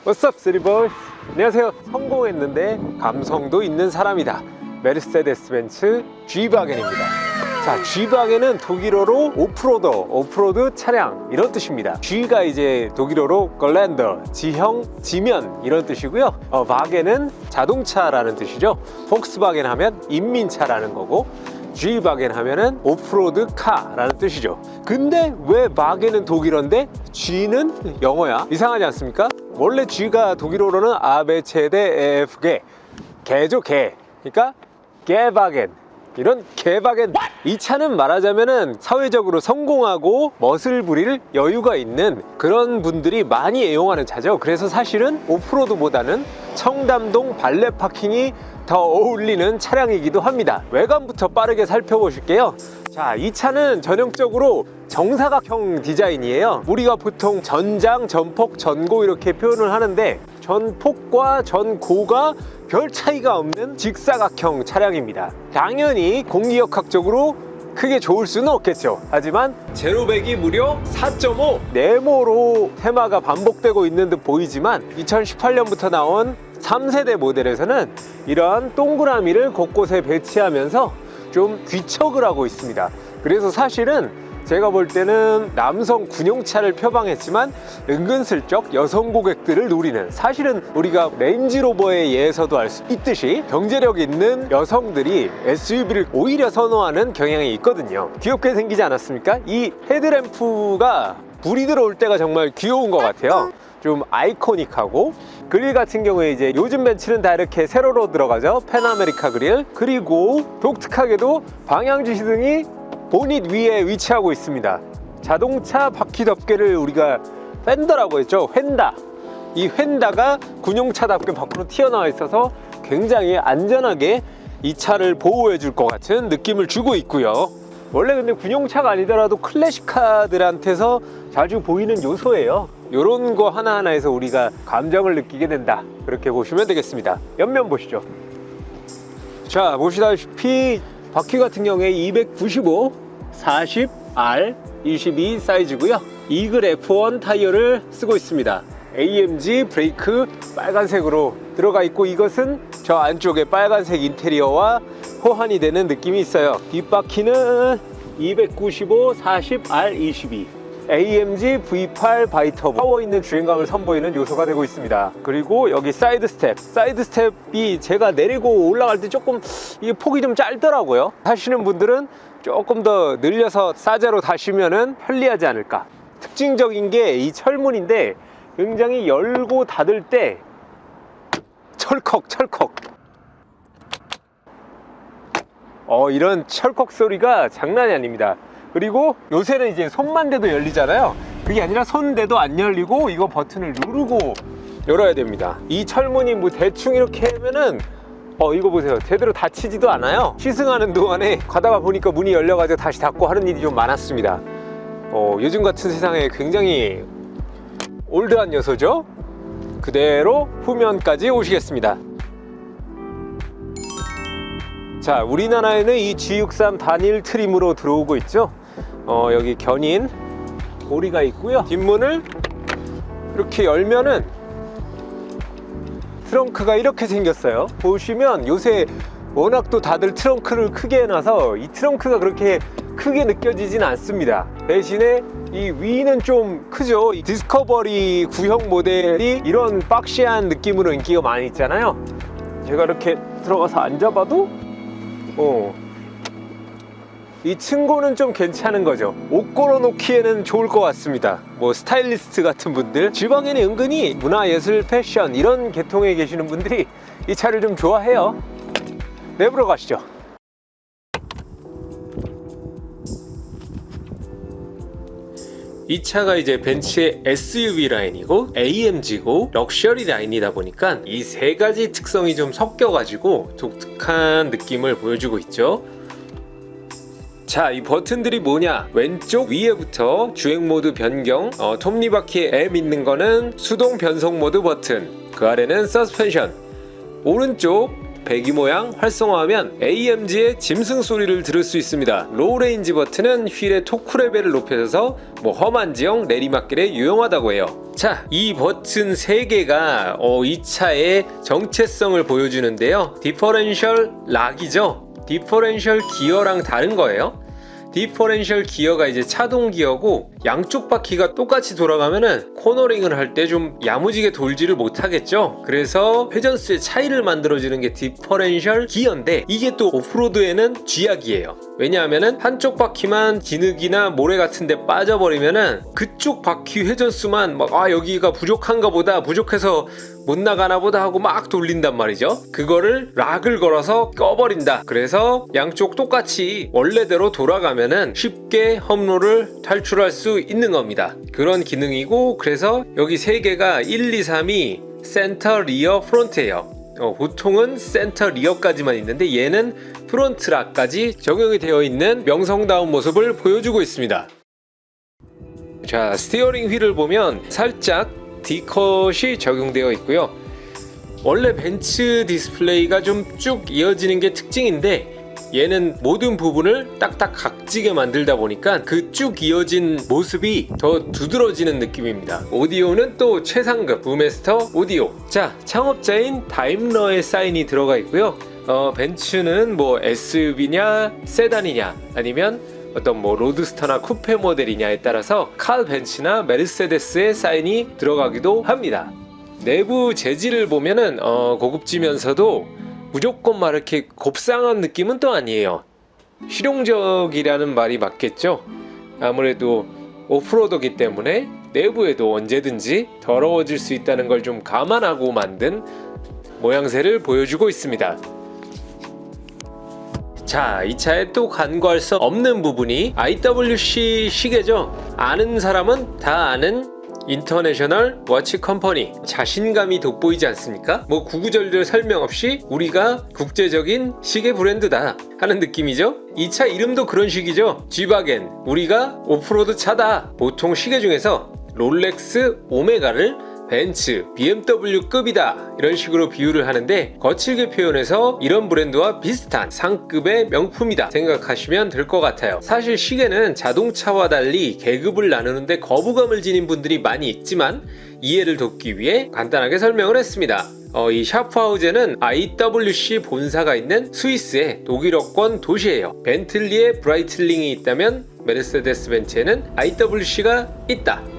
What's up, city boys? 안녕하세요. 성공했는데 감성도 있는 사람이다. 메르세데스 벤츠 G바겐입니다. 자, G바겐은 독일어로 오프로드 차량 이런 뜻입니다. G가 이제 독일어로 걸랜더, 지형, 지면 이런 뜻이고요. 바겐은 자동차라는 뜻이죠. 폭스바겐 하면 인민차라는 거고, G바겐 하면은 오프로드 카라는 뜻이죠. 근데 왜 바겐은 독일어인데 G는 영어야? 이상하지 않습니까? 원래 G가 독일어로는 아베체데 에프게, 개죠, 개. 그러니까 개바겐, 이런 개바겐. 이 차는 말하자면은 사회적으로 성공하고 멋을 부릴 여유가 있는 그런 분들이 많이 애용하는 차죠. 그래서 사실은 오프로드보다는 청담동 발레 파킹이 더 어울리는 차량이기도 합니다. 외관부터 빠르게 살펴보실게요. 자, 이 차는 전형적으로 정사각형 디자인이에요. 우리가 보통 전장, 전폭, 전고 이렇게 표현을 하는데 전폭과 전고가 별 차이가 없는 직사각형 차량입니다. 당연히 공기역학적으로 크게 좋을 수는 없겠죠. 하지만 제로백이 무려 4.5, 네모로 테마가 반복되고 있는 듯 보이지만 2018년부터 나온 3세대 모델에서는 이러한 동그라미를 곳곳에 배치하면서 좀 귀척을 하고 있습니다. 그래서 사실은 제가 볼 때는 남성 군용차를 표방했지만 은근슬쩍 여성 고객들을 노리는, 사실은 우리가 레인지로버에 의해서도 알 수 있듯이 경제력 있는 여성들이 SUV를 오히려 선호하는 경향이 있거든요. 귀엽게 생기지 않았습니까? 이 헤드램프가 불이 들어올 때가 정말 귀여운 것 같아요. 좀 아이코닉하고, 그릴 같은 경우에 이제 요즘 벤츠는 다 이렇게 세로로 들어가죠. 펜아메리카 그릴. 그리고 독특하게도 방향지시등이 보닛 위에 위치하고 있습니다. 자동차 바퀴 덮개를 우리가 펜더라고 했죠. 휀다. 이 휀다가 군용차답게 밖으로 튀어나와 있어서 굉장히 안전하게 이 차를 보호해 줄 것 같은 느낌을 주고 있고요. 원래 근데 군용차가 아니더라도 클래식카들한테서 자주 보이는 요소예요. 이런 거 하나하나에서 우리가 감정을 느끼게 된다, 그렇게 보시면 되겠습니다. 옆면 보시죠. 자, 보시다시피 바퀴 같은 경우에 295, 40, R, 22 사이즈고요. 이글 F1 타이어를 쓰고 있습니다. AMG 브레이크 빨간색으로 들어가 있고, 이것은 저 안쪽에 빨간색 인테리어와 호환이 되는 느낌이 있어요. 뒷바퀴는 295, 40, R, 22 AMG V8 바이터보, 파워 있는 주행감을 선보이는 요소가 되고 있습니다. 그리고 여기 사이드 스텝이 제가 내리고 올라갈 때 조금 이게 폭이 좀 짧더라고요. 하시는 분들은 조금 더 늘려서 사제로 다시면은 편리하지 않을까. 특징적인 게 이 철문인데 굉장히 열고 닫을 때 철컥 이런 철컥 소리가 장난이 아닙니다. 그리고 요새는 이제 손만 대도 열리잖아요. 그게 아니라 손 대도 안 열리고 이거 버튼을 누르고 열어야 됩니다. 이 철문이 뭐 대충 이렇게 하면은 이거 보세요. 제대로 닫히지도 않아요. 시승하는 동안에 가다가 보니까 문이 열려가지고 다시 닫고 하는 일이 좀 많았습니다. 요즘 같은 세상에 굉장히 올드한 요소죠. 그대로 후면까지 오시겠습니다. 자, 우리나라에는 이 G63 단일 트림으로 들어오고 있죠. 여기 견인 고리가 있고요. 뒷문을 이렇게 열면은 트렁크가 이렇게 생겼어요. 보시면 요새 워낙 또 다들 트렁크를 크게 해놔서 이 트렁크가 그렇게 크게 느껴지진 않습니다. 대신에 이 위는 좀 크죠. 이 디스커버리 구형 모델이 이런 박시한 느낌으로 인기가 많이 있잖아요. 제가 이렇게 들어가서 앉아봐도 이 층고는 좀 괜찮은 거죠. 옷 걸어놓기에는 좋을 것 같습니다. 뭐 스타일리스트 같은 분들, G방에는 은근히 문화예술, 패션 이런 계통에 계시는 분들이 이 차를 좀 좋아해요. 내부로 가시죠. 이 차가 이제 벤츠의 SUV 라인이고 AMG고 럭셔리 라인이다 보니까 이 세 가지 특성이 좀 섞여가지고 독특한 느낌을 보여주고 있죠. 자, 이 버튼들이 뭐냐? 왼쪽 위에부터 주행 모드 변경, 톱니바퀴에 M 있는 거는 수동 변속 모드 버튼, 그 아래는 서스펜션, 오른쪽 배기 모양 활성화하면 AMG의 짐승 소리를 들을 수 있습니다. 로우 레인지 버튼은 휠의 토크 레벨을 높여서 험한 지형 내리막길에 유용하다고 해요. 자, 이 버튼 3개가 이 차의 정체성을 보여주는데요. 디퍼런셜 락이죠. 디퍼런셜 기어랑 다른 거예요. 디퍼런셜 기어가 이제 차동 기어고 양쪽 바퀴가 똑같이 돌아가면은 코너링을 할 때 좀 야무지게 돌지를 못하겠죠. 그래서 회전수의 차이를 만들어주는 게 디퍼런셜 기어인데, 이게 또 오프로드에는 쥐약이에요. 왜냐하면은 한쪽 바퀴만 진흙이나 모래 같은 데 빠져버리면은 그쪽 바퀴 회전수만 여기가 부족한가 보다, 부족해서 못 나가나 보다 하고 막 돌린단 말이죠. 그거를 락을 걸어서 꺼버린다. 그래서 양쪽 똑같이 원래대로 돌아가면은 쉽게 험로를 탈출할 수 있는 겁니다. 그런 기능이고, 그래서 여기 3개가 1, 2, 3이 센터, 리어, 프론트예요. 보통은 센터, 리어까지만 있는데 얘는 프론트 락까지 적용이 되어 있는 명성다운 모습을 보여주고 있습니다. 자, 스티어링 휠을 보면 살짝 D컷이 적용되어 있고요. 원래 벤츠 디스플레이가 좀 쭉 이어지는 게 특징인데, 얘는 모든 부분을 딱딱 각지게 만들다 보니까 그 쭉 이어진 모습이 더 두드러지는 느낌입니다. 오디오는 또 최상급 부메스터 오디오. 자, 창업자인 다임러의 사인이 들어가 있고요. 벤츠는 SUV냐 세단이냐 아니면 어떤 로드스터나 쿠페 모델이냐에 따라서 칼 벤츠나 메르세데스의 사인이 들어가기도 합니다. 내부 재질을 보면은 고급지면서도 무조건 막 이렇게 곱상한 느낌은 또 아니에요. 실용적이라는 말이 맞겠죠. 아무래도 오프로더기 때문에 내부에도 언제든지 더러워질 수 있다는 걸 좀 감안하고 만든 모양새를 보여주고 있습니다. 자, 이 차에 또 간과할 수 없는 부분이 IWC 시계죠. 아는 사람은 다 아는 인터내셔널 워치 컴퍼니. 자신감이 돋보이지 않습니까? 구구절절 설명 없이 우리가 국제적인 시계 브랜드다 하는 느낌이죠. 이 차 이름도 그런 식이죠. G바겐, 우리가 오프로드 차다. 보통 시계 중에서 롤렉스, 오메가를 벤츠, BMW급이다 이런 식으로 비유를 하는데, 거칠게 표현해서 이런 브랜드와 비슷한 상급의 명품이다 생각하시면 될 것 같아요. 사실 시계는 자동차와 달리 계급을 나누는데 거부감을 지닌 분들이 많이 있지만, 이해를 돕기 위해 간단하게 설명을 했습니다. 이 샤프하우젠은 IWC 본사가 있는 스위스의 독일어권 도시예요. 벤틀리에 브라이틀링이 있다면 메르세데스 벤츠에는 IWC가 있다.